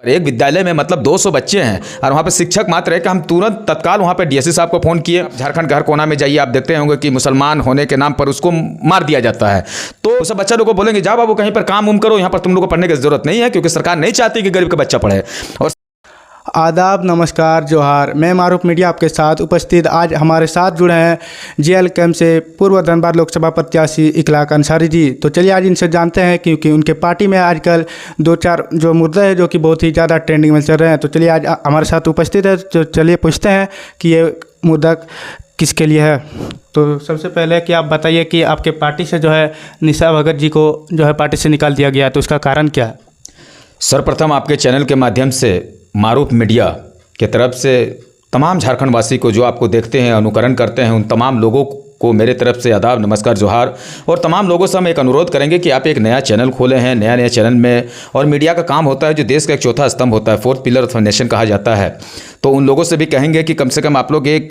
एक विद्यालय में मतलब 200 बच्चे हैं और वहाँ पे शिक्षक मात्र है कि हम तुरंत तत्काल वहाँ पे डीएसपी साहब को फ़ोन किए। झारखंड के हर कोना में जाइए, आप देखते होंगे कि मुसलमान होने के नाम पर उसको मार दिया जाता है। तो सब बच्चा लोग को बोलेंगे जाओ बाबू कहीं पर काम उम करो, यहाँ पर तुम लोग को पढ़ने की जरूरत नहीं है, क्योंकि सरकार नहीं चाहती कि गरीब का बच्चा पढ़े। और आदाब, नमस्कार, जोहार। मैं मारूफ मीडिया आपके साथ उपस्थित। आज हमारे साथ जुड़े हैं जेएल कैंप से पूर्व धनबाद लोकसभा प्रत्याशी इखलाक अंसारी जी। तो चलिए आज इनसे जानते हैं, क्योंकि उनके पार्टी में आजकल 2-4 जो मुद्दे हैं जो कि बहुत ही ज़्यादा ट्रेंडिंग में चल रहे हैं। तो चलिए आज हमारे साथ उपस्थित है, तो चलिए पूछते हैं कि ये मुद्दा किसके लिए है। तो सबसे पहले कि आप बताइए कि आपके पार्टी से जो है निशा भगत जी को जो है पार्टी से निकाल दिया गया, तो उसका कारण क्या है? सर्वप्रथम आपके चैनल के माध्यम से मारूफ मीडिया के तरफ से तमाम झारखंड वासी को, जो आपको देखते हैं, अनुकरण करते हैं, उन तमाम लोगों को मेरे तरफ से आदाब, नमस्कार, जोहार। और तमाम लोगों से हम एक अनुरोध करेंगे कि आप एक नया चैनल खोले हैं। नया चैनल में, और मीडिया का काम होता है जो देश का एक चौथा स्तंभ होता है, फोर्थ पिलर ऑफ नेशन कहा जाता है। तो उन लोगों से भी कहेंगे कि कम से कम आप लोग एक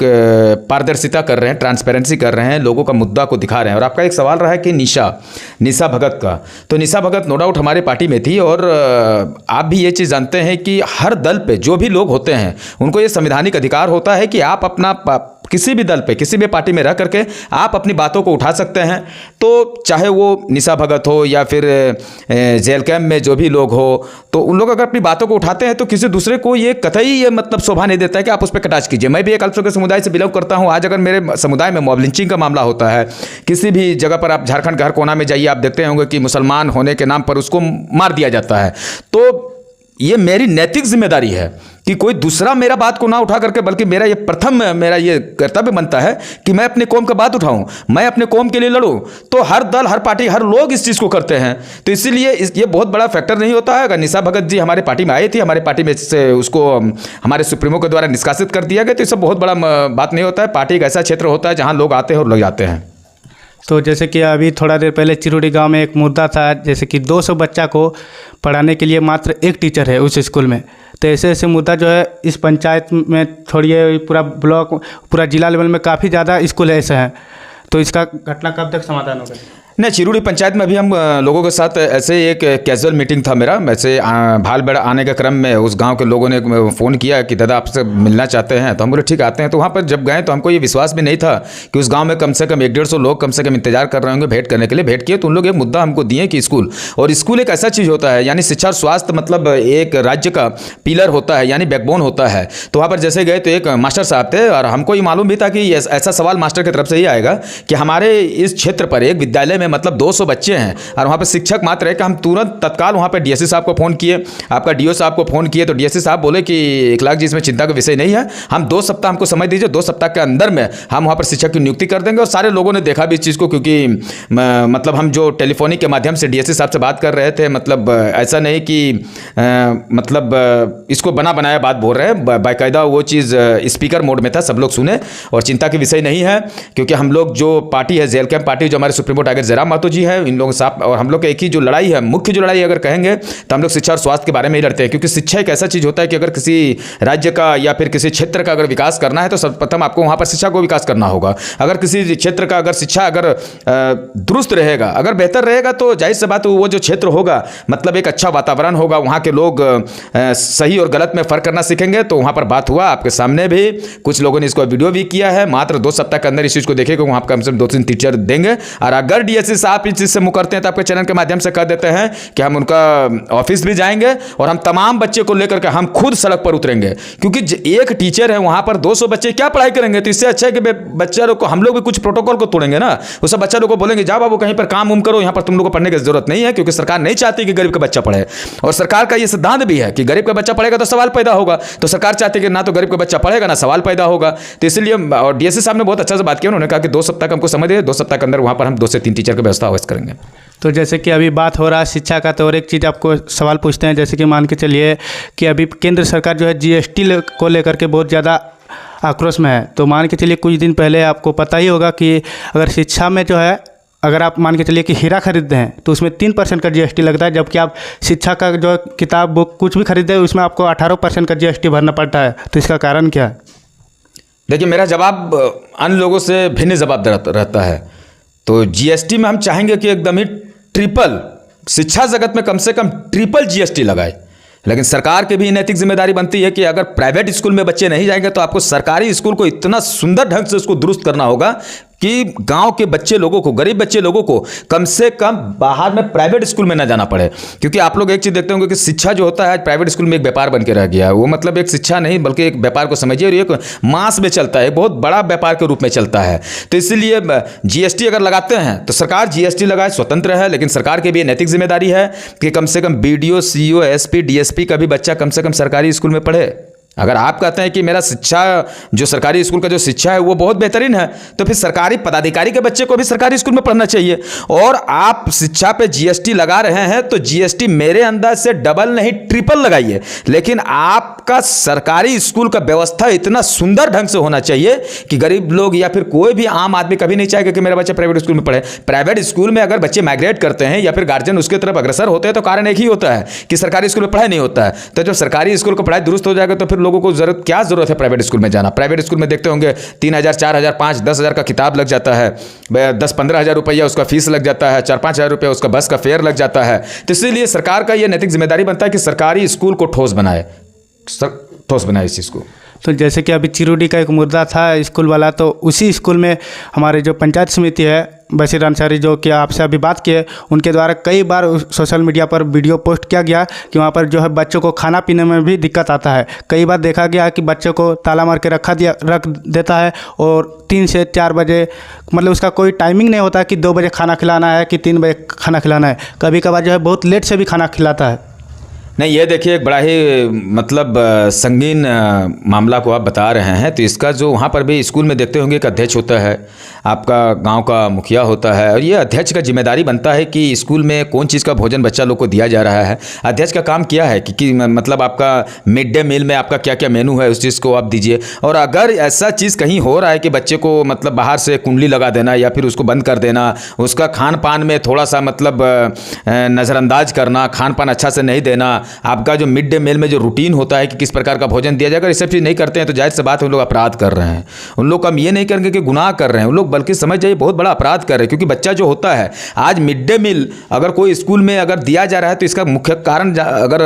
पारदर्शिता कर रहे हैं, ट्रांसपेरेंसी कर रहे हैं, लोगों का मुद्दा को दिखा रहे हैं। और आपका एक सवाल रहा है कि निशा भगत का, तो निशा भगत नो डाउट हमारे पार्टी में थी। और आप भी ये चीज़ जानते हैं कि हर दल पे जो भी लोग होते हैं उनको ये संवैधानिक अधिकार होता है कि आप अपना किसी भी दल पे, किसी भी पार्टी में रह करके आप अपनी बातों को उठा सकते हैं। तो चाहे वो निशा भगत हो या फिर जेल कैंप में जो भी लोग हो, तो उन लोग अगर अपनी बातों को उठाते हैं तो किसी दूसरे को ये कतई ये मतलब शोभा नहीं देता है कि आप उस पर कटाक्ष कीजिए। मैं भी एक अल्पसंख्यक समुदाय से बिलोंग करता हूँ। आज अगर मेरे समुदाय में मॉब लिंचिंग का मामला होता है, किसी भी जगह पर, आप झारखंड के हर कोना में जाइए, आप देखते होंगे कि मुसलमान होने के नाम पर उसको मार दिया जाता है। तो ये मेरी नैतिक जिम्मेदारी है कि कोई दूसरा मेरा बात को ना उठा करके, बल्कि मेरा ये कर्तव्य बनता है कि मैं अपने कौम का बात उठाऊं, मैं अपने कौम के लिए लड़ूं। तो हर दल, हर पार्टी, हर लोग इस चीज़ को करते हैं। तो इसीलिए ये बहुत बड़ा फैक्टर नहीं होता है। अगर निशा भगत जी हमारे पार्टी में आई थी, हमारे पार्टी में से उसको हमारे सुप्रीमो के द्वारा निष्कासित कर दिया गया, तो ये सब बहुत बड़ा बात नहीं होता है। पार्टी एक ऐसा क्षेत्र होता है जहाँ लोग आते हैं और लग जाते हैं। तो जैसे कि अभी थोड़ा देर पहले चिरोड़ी गांव में एक मुद्दा था, जैसे कि 200 बच्चा को पढ़ाने के लिए मात्र एक टीचर है उस स्कूल में। तो ऐसे मुद्दा जो है इस पंचायत में, छोड़िए पूरा ब्लॉक, पूरा जिला लेवल में काफ़ी ज़्यादा स्कूल ऐसे हैं। तो इसका घटना कब तक समाधान होगा? नहीं, चिरोड़ी पंचायत में भी हम लोगों के साथ ऐसे एक कैजुअल मीटिंग था मेरा। वैसे भालबेड़ा आने के क्रम में उस गांव के लोगों ने फ़ोन किया कि दादा आपसे मिलना चाहते हैं। तो हम बोले ठीक, आते हैं। तो वहाँ पर जब गए तो हमको ये विश्वास भी नहीं था कि उस गांव में कम से कम 150 लोग कम से कम इंतजार कर रहे होंगे भेंट करने के लिए। भेंट किए तो उन लोग एक मुद्दा हमको दिए कि स्कूल, और स्कूल एक ऐसा चीज़ होता है, यानी शिक्षा और स्वास्थ्य मतलब एक राज्य का पिलर होता है, यानी बैकबोन होता है। तो वहाँ पर जैसे गए तो एक मास्टर साहब थे, और हमको ये मालूम भी था कि ऐसा सवाल मास्टर की तरफ से ही आएगा कि हमारे इस क्षेत्र पर एक विद्यालय में मतलब 200 बच्चे हैं और वहाँ पे शिक्षक मात्र है कि हम तुरंत तत्काल वहाँ पे डीएसपी साहब को फ़ोन किए, आपका डीओ साहब को फ़ोन किए। तो डीएसपी साहब बोले कि इखलाक जी इसमें चिंता का विषय नहीं है, हम 2 सप्ताह हमको समय दीजिए, 2 सप्ताह के अंदर में हम वहाँ पर शिक्षक की नियुक्ति कर देंगे। और सारे लोगों ने देखा भी इस चीज़ को, क्योंकि मतलब हम जो टेलीफोनिक के माध्यम से डीएसपी साहब से बात कर रहे थे, मतलब ऐसा नहीं कि मतलब इसको बना बनाया बात बोल रहे हैं, बाकायदा वो चीज़ स्पीकर मोड में था, सब लोग सुने। और चिंता की विषय नहीं है, क्योंकि हम लोग जो पार्टी है जेल कैंप पार्टी, जो हमारे सुप्रीमो टाइगर जयराम महतो जी है, इन लोगों साथ, और हम लोग एक ही जो लड़ाई है, मुख्य जो लड़ाई अगर कहेंगे तो हम लोग शिक्षा और स्वास्थ्य के बारे में ही लड़ते हैं। क्योंकि शिक्षा एक ऐसा चीज़ होता है कि अगर किसी राज्य का या फिर किसी क्षेत्र का अगर विकास करना है तो सर्वप्रथम आपको वहाँ पर शिक्षा को विकास करना होगा। अगर किसी क्षेत्र का अगर शिक्षा अगर दुरुस्त रहेगा, अगर बेहतर रहेगा, तो जाहिर सी बात वो जो क्षेत्र होगा मतलब एक अच्छा वातावरण होगा, वहाँ के लोग सही और गलत में फ़र्क करना सीखेंगे। तो वहाँ पर बात हुआ, आपके सामने भी कुछ लोगों ने इसको वीडियो भी किया है। मात्र 2 सप्ताह के अंदर इस चीज़ को देखेगा, वहाँ पर कम से कम 2-3 टीचर देंगे। और अगर डीएसपी साहब इस चीज़ से मुकरते हैं तो आपके चैनल के माध्यम से कह देते हैं कि हम उनका ऑफिस भी जाएंगे और हम तमाम बच्चे को लेकर के हम खुद सड़क पर उतरेंगे। क्योंकि एक टीचर है वहाँ पर 200 बच्चे क्या पढ़ाई करेंगे? तो इससे अच्छा है कि बच्चे लोग को, हम लोग भी कुछ प्रोटोकॉल को तोड़ेंगे ना। वो सब बच्चा लोग को बोलेंगे जाओ बाबू कहीं पर काम उम करो, यहाँ पर तुम लोग को पढ़ने की जरूरत नहीं है, क्योंकि सरकार नहीं चाहती कि गरीब का बच्चा पढ़े। और सरकार का ये सिद्धांत भी है कि गरीब का बच्चा पढ़ेगा तो सवाल पैदा होगा। तो सरकार चाहती है कि ना तो गरीब का बच्चा पढ़ेगा ना सवाल पैदा होगा। तो इसलिए, और डीएसपी साहब ने बहुत अच्छा से बात किया, उन्होंने कहा कि 2 सप्ताह का हमको समय दे, 2 सप्ताह के अंदर वहाँ पर हम 2 से 3 टीचर की व्यवस्था अवश्य करेंगे। तो जैसे कि अभी बात हो रहा है शिक्षा का, तो और एक चीज़ आपको सवाल पूछते हैं। जैसे कि मान के चलिए कि अभी केंद्र सरकार जो है जीएसटी को लेकर के बहुत ज़्यादा आक्रोश में है। तो मान के चलिए कुछ दिन पहले आपको पता ही होगा कि अगर शिक्षा में जो है, अगर आप मान के चलिए कि हीरा खरीदते हैं तो उसमें 3% का जीएसटी लगता है, जबकि आप शिक्षा का जो किताब बुक कुछ भी खरीदते हैं उसमें आपको 18% का जीएसटी भरना पड़ता है। तो इसका कारण क्या है? देखिए, मेरा जवाब अन्य लोगों से भिन्न जवाब रहता है। तो जीएसटी में हम चाहेंगे कि एकदम ही ट्रिपल, शिक्षा जगत में कम से कम ट्रिपल जीएसटी लगाए। लेकिन सरकार की भी नैतिक जिम्मेदारी बनती है कि अगर प्राइवेट स्कूल में बच्चे नहीं जाएंगे तो आपको सरकारी स्कूल को इतना सुंदर ढंग से उसको दुरुस्त करना होगा कि गांव के बच्चे लोगों को, गरीब बच्चे लोगों को कम से कम बाहर में प्राइवेट स्कूल में ना जाना पड़े। क्योंकि आप लोग एक चीज़ देखते होंगे कि शिक्षा जो होता है आज प्राइवेट स्कूल में एक व्यापार बन के रह गया है। वो मतलब एक शिक्षा नहीं बल्कि एक व्यापार को समझिए, और एक मास में चलता है, बहुत बड़ा व्यापार के रूप में चलता है। तो इसलिए जीएसटी अगर लगाते हैं तो सरकार जीएसटी लगाए, स्वतंत्र है, लेकिन सरकार की भी ये नैतिक जिम्मेदारी है कि कम से कम बीडीओ, सीईओ, एसपी, डीएसपी का भी बच्चा कम से कम सरकारी स्कूल में पढ़े। अगर आप कहते हैं कि मेरा शिक्षा, जो सरकारी स्कूल का जो शिक्षा है वो बहुत बेहतरीन है, तो फिर सरकारी पदाधिकारी के बच्चे को भी सरकारी स्कूल में पढ़ना चाहिए। और आप शिक्षा पे जीएसटी लगा रहे हैं तो जीएसटी मेरे अंदाज से डबल नहीं ट्रिपल लगाइए, लेकिन आपका सरकारी स्कूल का व्यवस्था इतना सुंदर ढंग से होना चाहिए कि गरीब लोग या फिर कोई भी आम आदमी कभी नहीं चाहेगा कि मेरा बच्चा प्राइवेट स्कूल में पढ़े। प्राइवेट स्कूल में अगर बच्चे माइग्रेट करते हैं या फिर गार्जियन उसके तरफ अग्रसर होते हैं तो कारण एक ही होता है कि सरकारी स्कूल में पढ़ाई नहीं होता है। तो जब सरकारी स्कूल को पढ़ाई दुरुस्त हो जाएगा तो फिर लोगों को क्या जरूरत है प्राइवेट स्कूल में जाना। प्राइवेट स्कूल में देखते होंगे 3,000, 4,000, 5,000, 10,000 का किताब लग जाता है, 10-15,000 रुपया उसका फीस लग जाता है, 4-5,000 रुपया उसका बस का फेयर लग जाता है। तो इसीलिए सरकार का यह नैतिक जिम्मेदारी बनता है कि सरकारी स्कूल को ठोस बनाए, ठोस बनाए इस चीज़ को। तो जैसे कि अभी चिरोडी का एक मुद्दा था स्कूल वाला, तो उसी स्कूल में हमारे जो पंचायत समिति है बशीर अंसारी, जो कि आपसे अभी बात किए, उनके द्वारा कई बार सोशल मीडिया पर वीडियो पोस्ट किया गया कि वहाँ पर जो है बच्चों को खाना पीने में भी दिक्कत आता है। कई बार देखा गया कि बच्चों को ताला मार के रख देता है और 3 से 4 बजे, मतलब उसका कोई टाइमिंग नहीं होता कि 2 बजे खाना खिलाना है कि 3 बजे खाना खिलाना है। कभी कभार जो है बहुत लेट से भी खाना खिलाता है। नहीं, ये देखिए एक बड़ा ही मतलब संगीन मामला को आप बता रहे हैं। तो इसका जो वहाँ पर भी स्कूल में देखते होंगे एक अध्यक्ष होता है, आपका गांव का मुखिया होता है, और ये अध्यक्ष का जिम्मेदारी बनता है कि स्कूल में कौन चीज़ का भोजन बच्चा लोग को दिया जा रहा है। अध्यक्ष का काम क्या है कि मतलब आपका मिड डे मील में आपका क्या क्या मेनू है उस चीज़ को आप दीजिए। और अगर ऐसा चीज़ कहीं हो रहा है कि बच्चे को मतलब बाहर से कुंडली लगा देना या फिर उसको बंद कर देना, उसका खान पान में थोड़ा सा मतलब नज़रअंदाज करना, खान पान अच्छा से नहीं देना, आपका जो मिड डे मील में जो रूटीन होता है कि किस प्रकार का भोजन दिया जाएगा, ये सब चीज़ नहीं करते हैं तो जाहिर सी बात है उन लोग अपराध कर रहे हैं। उन लोग हम ये नहीं करेंगे कि गुनाह कर रहे हैं, उन लोग बल्कि समझ जाइए बहुत बड़ा अपराध कर रहे हैं। क्योंकि बच्चा जो होता है आज मिड डे मील अगर कोई स्कूल में अगर दिया जा रहा है तो इसका मुख्य कारण अगर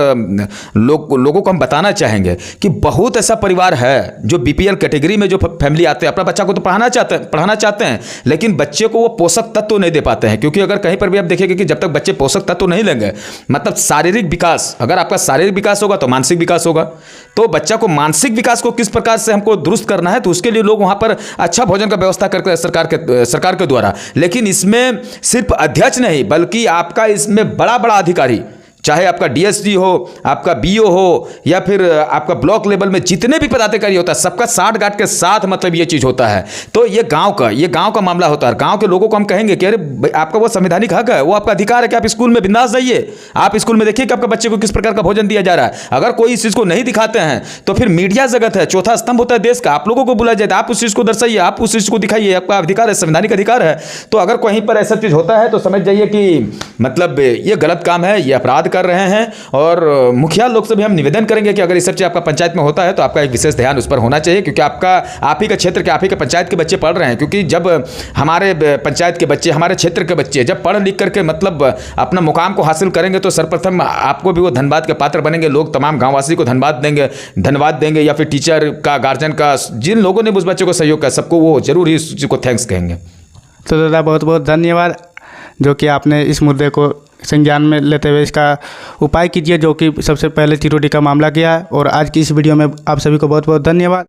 लोगों को हम बताना चाहेंगे कि बहुत ऐसा परिवार है जो बीपीएल कैटेगरी में जो फैमिली आते हैं, अपना बच्चा को तो पढ़ाना चाहते हैं लेकिन बच्चे को वो पोषक तत्व नहीं दे पाते हैं। क्योंकि अगर कहीं पर भी आप देखेंगे कि जब तक बच्चे पोषक तत्व नहीं लेंगे, मतलब शारीरिक विकास, अगर आपका शारीरिक विकास होगा तो मानसिक विकास होगा। तो बच्चा को मानसिक विकास को किस प्रकार से हमको दुरुस्त करना है, तो उसके लिए लोग वहां पर अच्छा भोजन का व्यवस्था करके सरकार के द्वारा। लेकिन इसमें सिर्फ अध्यक्ष नहीं बल्कि आपका इसमें बड़ा बड़ा अधिकारी, चाहे आपका डीएसडी हो, आपका बीओ हो या फिर आपका ब्लॉक लेवल में जितने भी पदाधिकारी होता है, सबका साठ गांठ के साथ मतलब ये चीज़ होता है। तो ये गांव का मामला होता है। गांव के लोगों को हम कहेंगे कि अरे आपका वो संवैधानिक हक है, वो आपका अधिकार है कि आप स्कूल में बिंदास जाइए, आप स्कूल में देखिए कि आपका बच्चे को किस प्रकार का भोजन दिया जा रहा है। अगर कोई इस चीज़ को नहीं दिखाते हैं तो फिर मीडिया जगत है, चौथा स्तंभ होता है देश का, आप लोगों को बुलाया जाए, आप उस चीज़ को दर्शाइए, आप उस चीज़ को दिखाइए, आपका अधिकार है, संवैधानिक अधिकार है। तो अगर कहीं पर ऐसा चीज़ होता है तो समझ जाइए कि मतलब ये गलत काम है, ये अपराध कर रहे हैं। और मुखिया लोग से भी हम निवेदन करेंगे कि अगर ये सब चीज़ आपका पंचायत में होता है तो आपका एक विशेष ध्यान उस पर होना चाहिए। क्योंकि आप ही का क्षेत्र के, आप ही के पंचायत के बच्चे पढ़ रहे हैं। क्योंकि जब हमारे पंचायत के बच्चे, हमारे क्षेत्र के बच्चे जब पढ़ लिख करके मतलब अपना मुकाम को हासिल करेंगे तो सर्वप्रथम आपको भी वो धन्यवाद के पात्र बनेंगे। लोग तमाम गाँववासी को धन्यवाद देंगे या फिर टीचर का, गार्जियन का, जिन लोगों ने उस बच्चे को सहयोग किया सबको वो जरूर ही उस चीज़ को थैंक्स कहेंगे। तो दादा बहुत बहुत धन्यवाद जो कि आपने इस मुद्दे को संज्ञान में लेते हुए इसका उपाय कीजिए, जो कि सबसे पहले चिरोडी का मामला किया है। और आज की इस वीडियो में आप सभी को बहुत बहुत धन्यवाद।